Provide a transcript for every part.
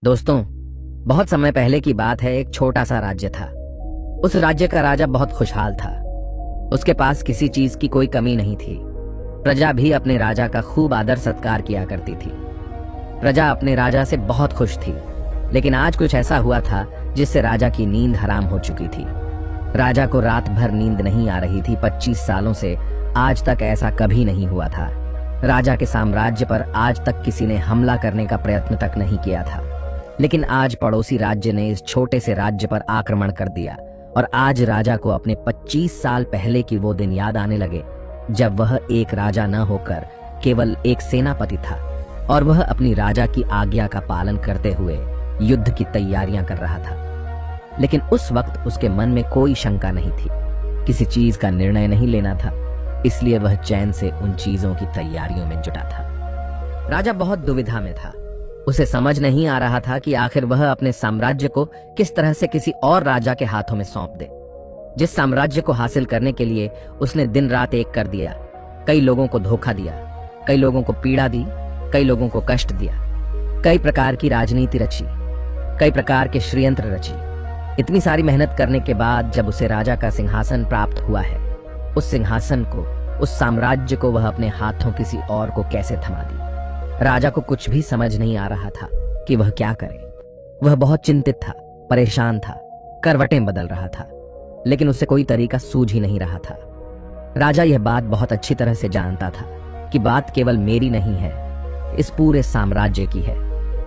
दोस्तों, बहुत समय पहले की बात है। एक छोटा सा राज्य था। उस राज्य का राजा बहुत खुशहाल था। उसके पास किसी चीज की कोई कमी नहीं थी। प्रजा भी अपने राजा का खूब आदर सत्कार किया करती थी। प्रजा अपने राजा से बहुत खुश थी। लेकिन आज कुछ ऐसा हुआ था जिससे राजा की नींद हराम हो चुकी थी। राजा को रात भर नींद नहीं आ रही थी। 25 सालों से आज तक ऐसा कभी नहीं हुआ था। राजा के साम्राज्य पर आज तक किसी ने हमला करने का प्रयत्न तक नहीं किया था। लेकिन आज पड़ोसी राज्य ने इस छोटे से राज्य पर आक्रमण कर दिया और आज राजा को अपने 25 साल पहले की वो दिन याद आने लगे जब वह एक राजा न होकर केवल एक सेनापति था और वह अपनी राजा की आज्ञा का पालन करते हुए युद्ध की तैयारियां कर रहा था। लेकिन उस वक्त उसके मन में कोई शंका नहीं थी। किसी चीज का निर्णय नहीं लेना था, इसलिए वह चैन से उन चीजों की तैयारियों में जुटा था। राजा बहुत दुविधा में था। उसे समझ नहीं आ रहा था कि आखिर वह अपने साम्राज्य को किस तरह से किसी और राजा के हाथों में सौंप दे, जिस साम्राज्य को हासिल करने के लिए उसने दिन रात एक कर दिया। कई लोगों को धोखा दिया, कई लोगों को पीड़ा दी, कई लोगों को कष्ट दिया, कई प्रकार की राजनीति रची, कई प्रकार के षड्यंत्र रची। इतनी सारी मेहनत करने के बाद जब उसे राजा का सिंहासन प्राप्त हुआ है, उस सिंहासन को, उस साम्राज्य को वह अपने हाथों किसी और को कैसे थमा दी। राजा को कुछ भी समझ नहीं आ रहा था कि वह क्या करे। वह बहुत चिंतित था, परेशान था, करवटें बदल रहा था, लेकिन उसे कोई तरीका सूझ ही नहीं रहा था। राजा यह बात बहुत अच्छी तरह से जानता था कि बात केवल मेरी नहीं है, इस पूरे साम्राज्य की है।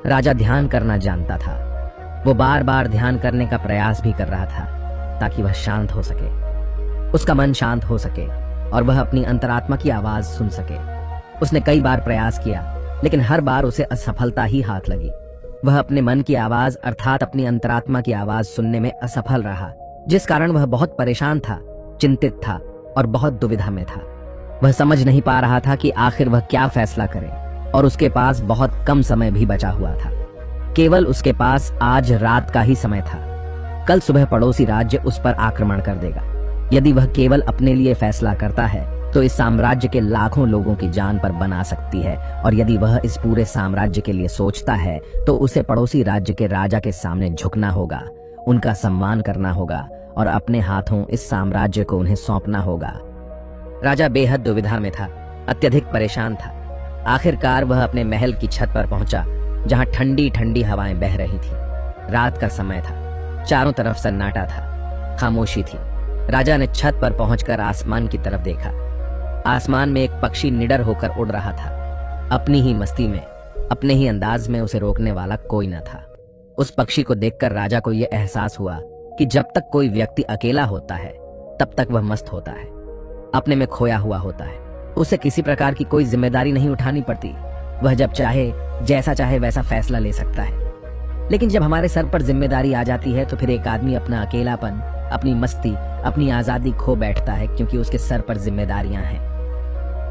राजा ध्यान करना जानता था। वो बार बार ध्यान करने का प्रयास भी कर रहा था ताकि वह शांत हो सके, उसका मन शांत हो सके और वह अपनी अंतरात्मा की आवाज सुन सके। उसने कई बार प्रयास किया, लेकिन हर बार उसे असफलता ही हाथ लगी। वह अपने मन की आवाज अर्थात अपनी अंतरात्मा की आवाज सुनने में असफल रहा, जिस कारण वह बहुत परेशान था, चिंतित था और बहुत दुविधा में था। वह समझ नहीं पा रहा था कि आखिर वह क्या फैसला करे और उसके पास बहुत कम समय भी बचा हुआ था। केवल उसके पास आज रात का ही समय था। कल सुबह पड़ोसी राज्य उस पर आक्रमण कर देगा। यदि वह केवल अपने लिए फैसला करता है तो इस साम्राज्य के लाखों लोगों की जान पर बना सकती है, और यदि वह इस पूरे साम्राज्य के लिए सोचता है तो उसे पड़ोसी राज्य के राजा के सामने झुकना होगा, उनका सम्मान करना होगा और अपने हाथों इस साम्राज्य को उन्हें सौंपना होगा। राजा बेहद दुविधा में था, अत्यधिक परेशान था। आखिरकार वह अपने महल की छत पर पहुंचा जहां ठंडी ठंडी हवाएं बह रही थी। रात का समय था, चारों तरफ सन्नाटा था, खामोशी थी। राजा ने छत पर पहुंचकर आसमान की तरफ देखा। आसमान में एक पक्षी निडर होकर उड़ रहा था। अपनी ही मस्ती में, अपने ही अंदाज में उसे रोकने वाला कोई न था। उस पक्षी को देखकर राजा को यह एहसास हुआ कि जब तक कोई व्यक्ति अकेला होता है तब तक वह मस्त होता है, अपने में खोया हुआ होता है। उसे किसी प्रकार की कोई जिम्मेदारी नहीं उठानी पड़ती। वह जब चाहे, जैसा चाहे वैसा फैसला ले सकता है। लेकिन जब हमारे सर पर जिम्मेदारी आ जाती है तो फिर एक आदमी अपना अकेलापन, अपनी मस्ती, अपनी आजादी खो बैठता है, क्योंकि उसके सर पर जिम्मेदारियां हैं।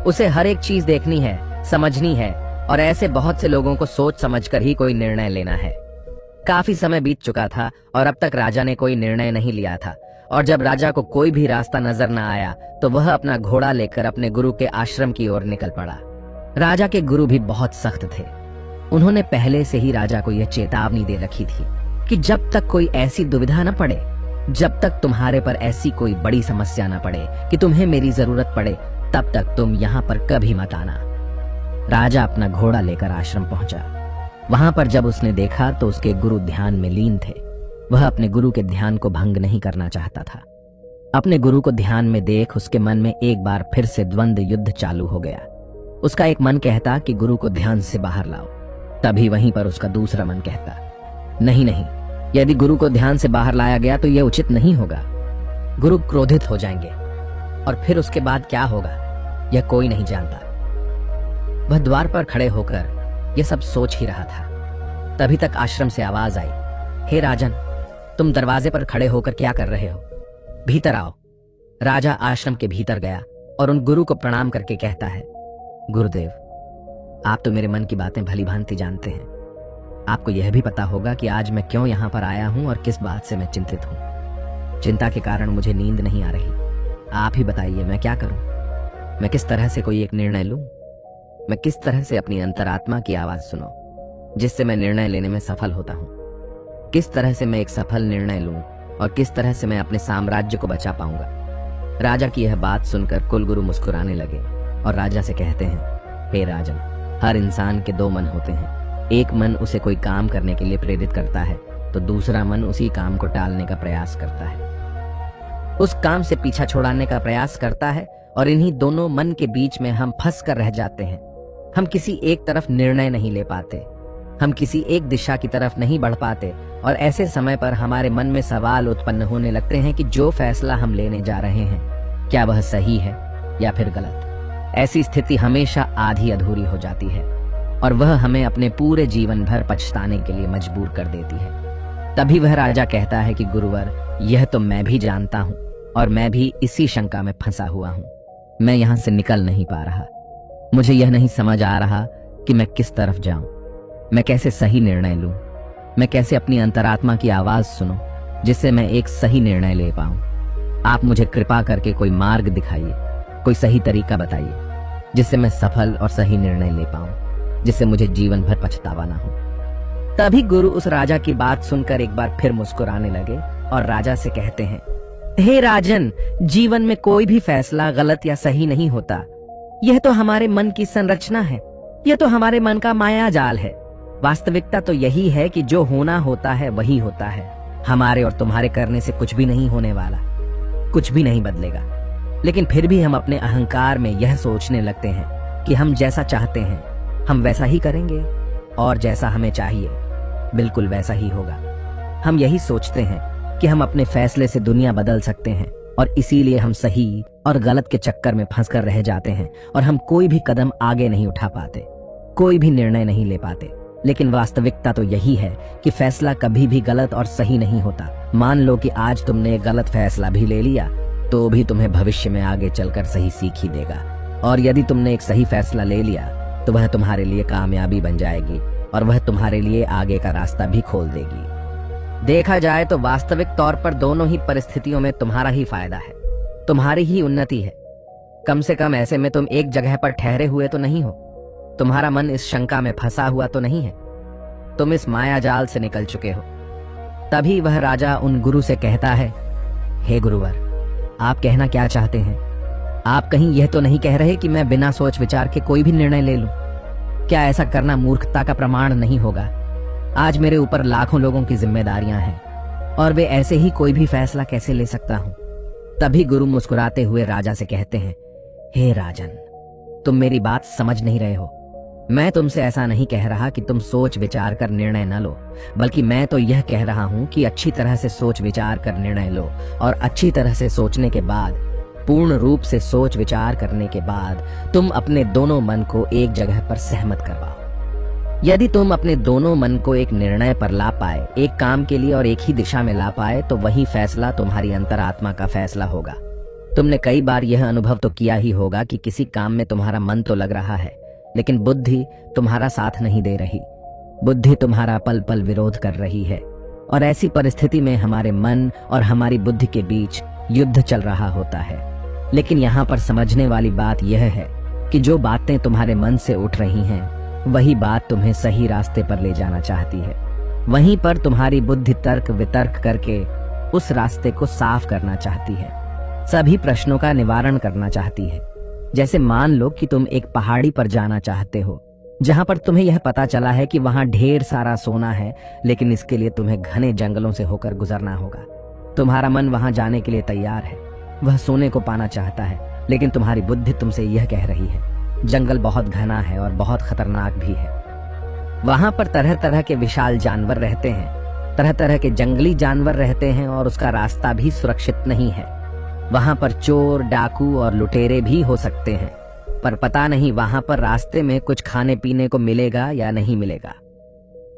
उसे हर एक चीज देखनी है, समझनी है और ऐसे बहुत से लोगों को सोच समझकर ही कोई निर्णय लेना है। काफी समय बीत चुका था और अब तक राजा ने कोई निर्णय नहीं लिया था, और जब राजा को कोई भी रास्ता नजर न आया तो वह अपना घोड़ा लेकर अपने गुरु के आश्रम की ओर निकल पड़ा। राजा के गुरु भी बहुत सख्त थे। उन्होंने पहले से ही राजा को यह चेतावनी दे रखी थी कि जब तक कोई ऐसी दुविधा न पड़े, जब तक तुम्हारे पर ऐसी कोई बड़ी समस्या न पड़े कि तुम्हें मेरी जरूरत पड़े, तब तक तुम यहाँ पर कभी मत आना। राजा अपना घोड़ा लेकर आश्रम पहुंचा। वहां पर जब उसने देखा तो उसके गुरु ध्यान में लीन थे। वह अपने गुरु के ध्यान को भंग नहीं करना चाहता था। अपने गुरु को ध्यान में देख उसके मन में एक बार फिर से द्वंद्व युद्ध चालू हो गया। उसका एक मन कहता कि गुरु को ध्यान से बाहर लाओ, तभी वहीं पर उसका दूसरा मन कहता, नहीं नहीं, यदि गुरु को ध्यान से बाहर लाया गया तो यह उचित नहीं होगा। गुरु क्रोधित हो जाएंगे और फिर उसके बाद क्या होगा यह कोई नहीं जानता। वह द्वार पर खड़े होकर यह सब सोच ही रहा था। तभी तक आश्रम से आवाज आई, हे राजन, तुम दरवाजे पर खड़े होकर क्या कर रहे हो? भीतर आओ। राजा आश्रम के भीतर गया और उन गुरु को प्रणाम करके कहता है, गुरुदेव, आप तो मेरे मन की बातें भली भांति जानते हैं। आपको यह भी पता होगा कि आज मैं क्यों यहाँ पर आया हूँ और किस बात से मैं चिंतित हूँ। चिंता के कारण मुझे नींद नहीं आ रही। आप ही बताइए मैं क्या करूं? मैं किस तरह से कोई एक निर्णय लूं? मैं किस तरह से अपनी अंतरात्मा की आवाज सुनूं? जिससे मैं निर्णय लेने में सफल होता हूँ। किस तरह से मैं एक सफल निर्णय लूं और किस तरह से मैं अपने साम्राज्य को बचा पाऊंगा। राजा की यह बात सुनकर कुलगुरु मुस्कुराने लगे और राजा से कहते हैं, हे राजन, हर इंसान के दो मन होते हैं। एक मन उसे कोई काम करने के लिए प्रेरित करता है तो दूसरा मन उसी काम को टालने का प्रयास करता है, उस काम से पीछा छुड़ाने का प्रयास करता है, और इन्हीं दोनों मन के बीच में हम फंस कर रह जाते हैं। हम किसी एक तरफ निर्णय नहीं ले पाते, हम किसी एक दिशा की तरफ नहीं बढ़ पाते, और ऐसे समय पर हमारे मन में सवाल उत्पन्न होने लगते हैं कि जो फैसला हम लेने जा रहे हैं क्या वह सही है या फिर गलत। ऐसी स्थिति हमेशा आधी अधूरी हो जाती है और वह हमें अपने पूरे जीवन भर पछताने के लिए मजबूर कर देती है। तभी वह राजा कहता है कि गुरुवर, यह तो मैं भी जानता हूं और मैं भी इसी शंका में फंसा हुआ हूं। मैं यहां से निकल नहीं पा रहा। मुझे यह नहीं समझ आ रहा कि मैं किस तरफ जाऊं, मैं कैसे सही निर्णय लूं, मैं कैसे अपनी अंतरात्मा की आवाज सुनूं जिससे मैं एक सही निर्णय ले पाऊं। आप मुझे कृपा करके कोई मार्ग दिखाइए, कोई सही तरीका बताइए जिससे मैं सफल और सही निर्णय ले पाऊं, जिससे मुझे जीवन भर पछतावा ना हो। तभी गुरु उस राजा की बात सुनकर एक बार फिर मुस्कुराने लगे और राजा से कहते हैं, हे राजन, जीवन में कोई भी फैसला गलत या सही नहीं होता। यह तो हमारे मन की संरचना है, यह तो हमारे मन का माया जाल है। वास्तविकता तो यही है कि जो होना होता है वही होता है। हमारे और तुम्हारे करने से कुछ भी नहीं होने वाला, कुछ भी नहीं बदलेगा। लेकिन फिर भी हम अपने अहंकार में यह सोचने लगते हैं कि हम जैसा चाहते हैं हम वैसा ही करेंगे और जैसा हमें चाहिए बिल्कुल वैसा ही होगा। हम यही सोचते हैं कि हम अपने फैसले से दुनिया बदल सकते हैं और इसीलिए हम सही और गलत के चक्कर में फंसकर रह जाते हैं और हम कोई भी कदम आगे नहीं उठा पाते, कोई भी निर्णय नहीं ले पाते। लेकिन वास्तविकता तो यही है कि फैसला कभी भी गलत और सही नहीं होता। मान लो कि आज तुमने एक गलत फैसला भी ले लिया तो भी तुम्हें भविष्य में आगे चलकर सही सीख ही देगा, और यदि तुमने एक सही फैसला ले लिया तो वह तुम्हारे लिए कामयाबी बन जाएगी और वह तुम्हारे लिए आगे का रास्ता भी खोल देगी। देखा जाए तो वास्तविक तौर पर दोनों ही परिस्थितियों में तुम्हारा ही फायदा है, तुम्हारी ही उन्नति है। कम से कम ऐसे में तुम एक जगह पर ठहरे हुए तो नहीं हो, तुम्हारा मन इस शंका में फंसा हुआ तो नहीं है, तुम इस माया जाल से निकल चुके हो। तभी वह राजा उन गुरु से कहता है, हे गुरुवर, आप कहना क्या चाहते हैं? आप कहीं यह तो नहीं कह रहे कि मैं बिना सोच विचार के कोई भी निर्णय ले लूं? क्या ऐसा करना मूर्खता का प्रमाण नहीं होगा? आज मेरे ऊपर लाखों लोगों की जिम्मेदारियां हैं और वे ऐसे ही कोई भी फैसला कैसे ले सकता हूं? तभी गुरु मुस्कुराते हुए राजा से कहते हैं, हे राजन, तुम मेरी बात समझ नहीं रहे हो। मैं तुमसे ऐसा नहीं कह रहा कि तुम सोच विचार कर निर्णय न लो, बल्कि मैं तो यह कह रहा हूं कि अच्छी तरह से सोच विचार कर निर्णय लो, और अच्छी तरह से सोचने के बाद, पूर्ण रूप से सोच विचार करने के बाद तुम अपने दोनों मन को एक जगह पर सहमत करवाओ। यदि तुम अपने दोनों मन को एक निर्णय पर ला पाए, एक काम के लिए और एक ही दिशा में ला पाए, तो वही फैसला तुम्हारी अंतरात्मा का फैसला होगा। तुमने कई बार यह अनुभव तो किया ही होगा कि किसी काम में तुम्हारा मन तो लग रहा है लेकिन बुद्धि तुम्हारा साथ नहीं दे रही, बुद्धि तुम्हारा पल पल विरोध कर रही है, और ऐसी परिस्थिति में हमारे मन और हमारी बुद्धि के बीच युद्ध चल रहा होता है। लेकिन यहाँ पर समझने वाली बात यह है कि जो बातें तुम्हारे मन से उठ रही हैं वही बात तुम्हें सही रास्ते पर ले जाना चाहती है। वहीं पर तुम्हारी बुद्धि तर्क वितर्क करके उस रास्ते को साफ करना चाहती है, सभी प्रश्नों का निवारण करना चाहती है। जैसे मान लो कि तुम एक पहाड़ी पर जाना चाहते हो जहां पर तुम्हें यह पता चला है कि वहां ढेर सारा सोना है, लेकिन इसके लिए तुम्हें घने जंगलों से होकर गुजरना होगा। तुम्हारा मन वहां जाने के लिए तैयार है, वह सोने को पाना चाहता है, लेकिन तुम्हारी बुद्धि तुमसे यह कह रही है, जंगल बहुत घना है और बहुत खतरनाक भी है। वहां पर तरह तरह के विशाल जानवर रहते हैं, तरह तरह के जंगली जानवर रहते हैं और उसका रास्ता भी सुरक्षित नहीं है। वहां पर चोर, डाकू और लुटेरे भी हो सकते हैं, पर पता नहीं वहां पर रास्ते में कुछ खाने पीने को मिलेगा या नहीं मिलेगा।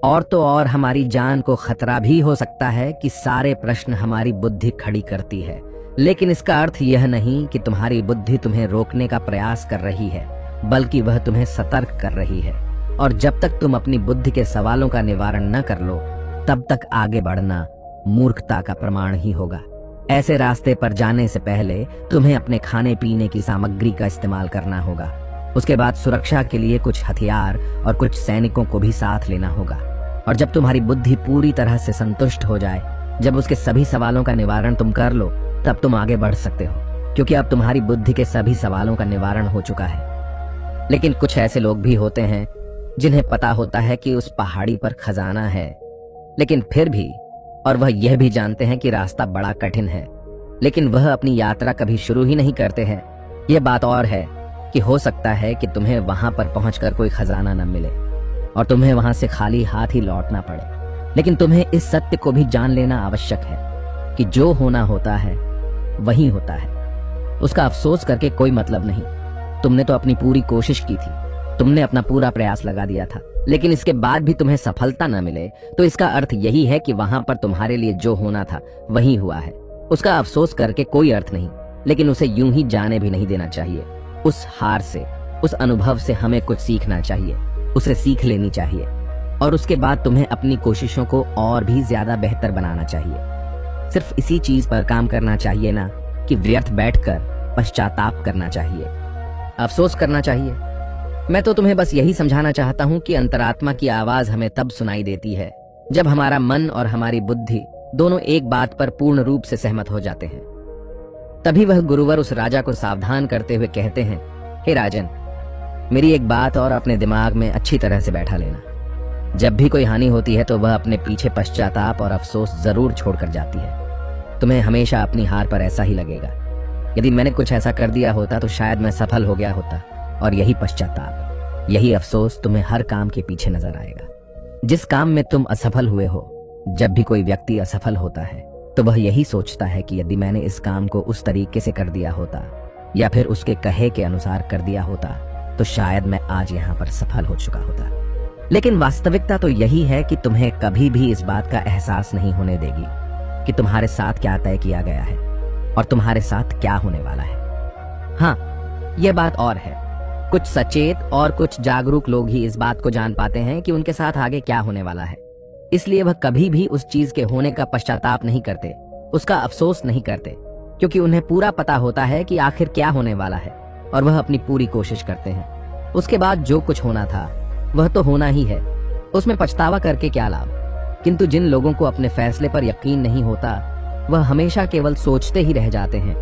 और तो और हमारी जान को खतरा भी हो सकता है कि सारे प्रश्न हमारी बुद्धि खड़ी करती है। लेकिन इसका अर्थ यह नहीं कि तुम्हारी बुद्धि तुम्हें रोकने का प्रयास कर रही है, बल्कि वह तुम्हें सतर्क कर रही है। और जब तक तुम अपनी बुद्धि के सवालों का निवारण न कर लो, तब तक आगे बढ़ना मूर्खता का प्रमाण ही होगा। ऐसे रास्ते पर जाने से पहले तुम्हें अपने खाने पीने की सामग्री का इस्तेमाल करना होगा। उसके बाद सुरक्षा के लिए कुछ हथियार और कुछ सैनिकों को भी साथ लेना होगा। और जब तुम्हारी बुद्धि पूरी तरह से संतुष्ट हो जाए, जब उसके सभी सवालों का निवारण तुम कर लो, तब तुम आगे बढ़ सकते हो, क्योंकि अब तुम्हारी बुद्धि के सभी सवालों का निवारण हो चुका है। लेकिन कुछ ऐसे लोग भी होते हैं जिन्हें पता होता है कि उस पहाड़ी पर खजाना है, लेकिन फिर भी, और वह यह भी जानते हैं कि रास्ता बड़ा कठिन है, लेकिन वह अपनी यात्रा कभी शुरू ही नहीं करते हैं। यह बात और है कि हो सकता है कि तुम्हें वहां पर पहुंचकर कोई खजाना न मिले और तुम्हें वहां से खाली हाथ ही लौटना पड़े। लेकिन तुम्हें इस सत्य को भी जान लेना आवश्यक है कि जो होना होता है वही होता है। उसका अफसोस करके कोई मतलब नहीं। तुमने तो अपनी पूरी कोशिश की थी, तुमने अपना पूरा प्रयास लगा दिया था, लेकिन इसके बाद भी तुम्हें सफलता न मिले तो इसका अर्थ यही है कि वहां पर तुम्हारे लिए जो होना था वही हुआ है। उसका अफसोस करके कोई अर्थ नहीं, लेकिन उसे यूं ही जाने भी नहीं देना चाहिए। उस हार से, उस अनुभव से हमें कुछ सीखना चाहिए, उसे सीख लेनी चाहिए, और उसके बाद तुम्हें अपनी कोशिशों को और भी ज्यादा बेहतर बनाना चाहिए। सिर्फ इसी चीज पर काम करना चाहिए ना कि व्यर्थ बैठकर पश्चाताप करना चाहिए, अफसोस करना चाहिए। मैं तो तुम्हें बस यही समझाना चाहता हूं कि अंतरात्मा की आवाज हमें तब सुनाई देती है जब हमारा मन और हमारी बुद्धि दोनों एक बात पर पूर्ण रूप से सहमत हो जाते हैं। तभी वह गुरुवर उस राजा को सावधान करते हुए कहते हैं, हे राजन, मेरी एक बात और अपने दिमाग में अच्छी तरह से बैठा लेना। जब भी कोई हानि होती है तो वह अपने पीछे पश्चाताप और अफसोस जरूर छोड़कर जाती है। तुम्हें हमेशा अपनी हार पर ऐसा ही लगेगा। यदि मैंने कुछ ऐसा कर दिया होता तो शायद मैं सफल हो गया होता, और यही पश्चाताप, यही अफसोस तुम्हें हर काम के पीछे नजर आएगा। जिस काम में तुम असफल हुए हो, जब भी कोई व्यक्ति असफल होता है तो वह यही सोचता है कि यदि मैंने इस काम को उस तरीके से कर दिया होता या फिर उसके कहे के अनुसार कर दिया होता तो शायद मैं आज यहाँ पर सफल हो चुका होता। लेकिन वास्तविकता तो यही है कि तुम्हें कभी भी इस बात का एहसास नहीं होने देगी कि तुम्हारे साथ क्या तय किया गया है और तुम्हारे साथ क्या होने वाला है। हाँ, यह बात और है, कुछ सचेत और कुछ जागरूक लोग ही इस बात को जान पाते हैं कि उनके साथ आगे क्या होने वाला है। इसलिए वह कभी भी उस चीज के होने का पश्चाताप नहीं करते, उसका अफसोस नहीं करते, क्योंकि उन्हें पूरा पता होता है कि आखिर क्या होने वाला है, और वह अपनी पूरी कोशिश करते हैं। उसके बाद जो कुछ होना था वह तो होना ही है, उसमें पछतावा करके क्या लाभ। किंतु जिन लोगों को अपने फैसले पर यकीन नहीं होता, वह हमेशा केवल सोचते ही रह जाते हैं।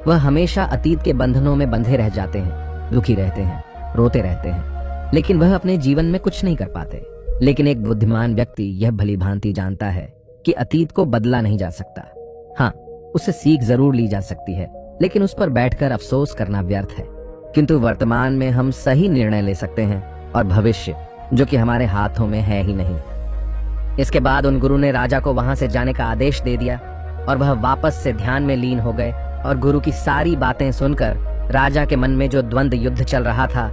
वह हमेशा अतीत के बंधनों में बंधे रह जाते हैं, दुखी रहते हैं, रोते रहते हैं, लेकिन वह अपने जीवन में कुछ नहीं कर पाते। लेकिन एक बुद्धिमान व्यक्ति यह भली भांति जानता है कि अतीत को बदला नहीं जा सकता। हाँ, उससे सीख जरूर ली जा सकती है, लेकिन उस पर बैठकर अफसोस करना व्यर्थ है। किंतु वर्तमान में हम सही निर्णय ले सकते हैं, और भविष्य जो कि हमारे हाथों में है ही नहीं। इसके बाद उन गुरु ने राजा को वहां से जाने का आदेश दे दिया, और वह वापस से ध्यान में लीन हो गए। और गुरु की सारी बातें सुनकर राजा के मन में जो द्वंद्व युद्ध चल रहा था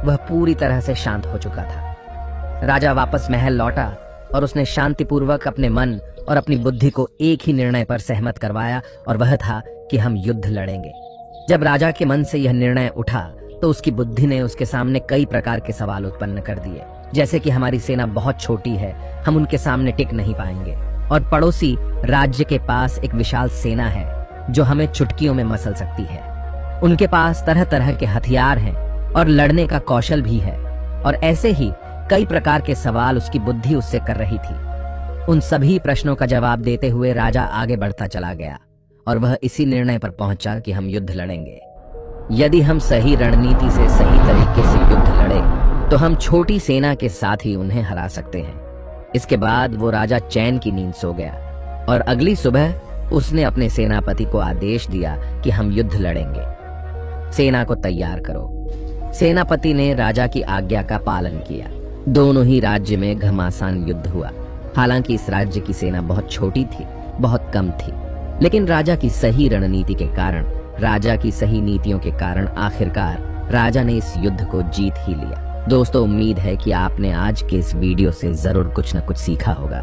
वह पूरी तरह से शांत हो चुका था। राजा वापस महल लौटा और उसने शांतिपूर्वक अपने मन और अपनी बुद्धि को एक ही निर्णय पर सहमत करवाया, और वह था कि हम युद्ध लड़ेंगे। जब राजा के मन से यह निर्णय उठा तो उसकी बुद्धि ने उसके सामने कई प्रकार के सवाल उत्पन्न कर दिए, जैसे कि हमारी सेना बहुत छोटी है, हम उनके सामने टिक नहीं पाएंगे, और पड़ोसी राज्य के पास एक विशाल सेना है जो हमें चुटकियों में मसल सकती है। उनके पास तरह तरह के हथियार हैं और लड़ने का कौशल भी है, और ऐसे ही कई प्रकार के सवाल उसकी बुद्धि उससे कर रही थी। उन सभी प्रश्नों का जवाब देते हुए राजा आगे बढ़ता चला गया, और वह इसी निर्णय पर पहुंचा कि हम युद्ध लड़ेंगे। यदि हम सही रणनीति से सही तरीके से युद्ध लड़े तो हम छोटी सेना के साथ ही उन्हें हरा सकते हैं। इसके बाद वो राजा चैन की नींद सो गया, और अगली सुबह उसने अपने सेनापति को आदेश दिया कि हम युद्ध लड़ेंगे, सेना को तैयार करो। सेनापति ने राजा की आज्ञा का पालन किया। दोनों ही राज्य में घमासान युद्ध हुआ। हालांकि इस राज्य की सेना बहुत छोटी थी, बहुत कम थी, लेकिन राजा की सही रणनीति के कारण, राजा की सही नीतियों के कारण आखिरकार राजा ने इस युद्ध को जीत ही लिया। दोस्तों, उम्मीद है कि आपने आज के इस वीडियो से जरूर कुछ न कुछ सीखा होगा।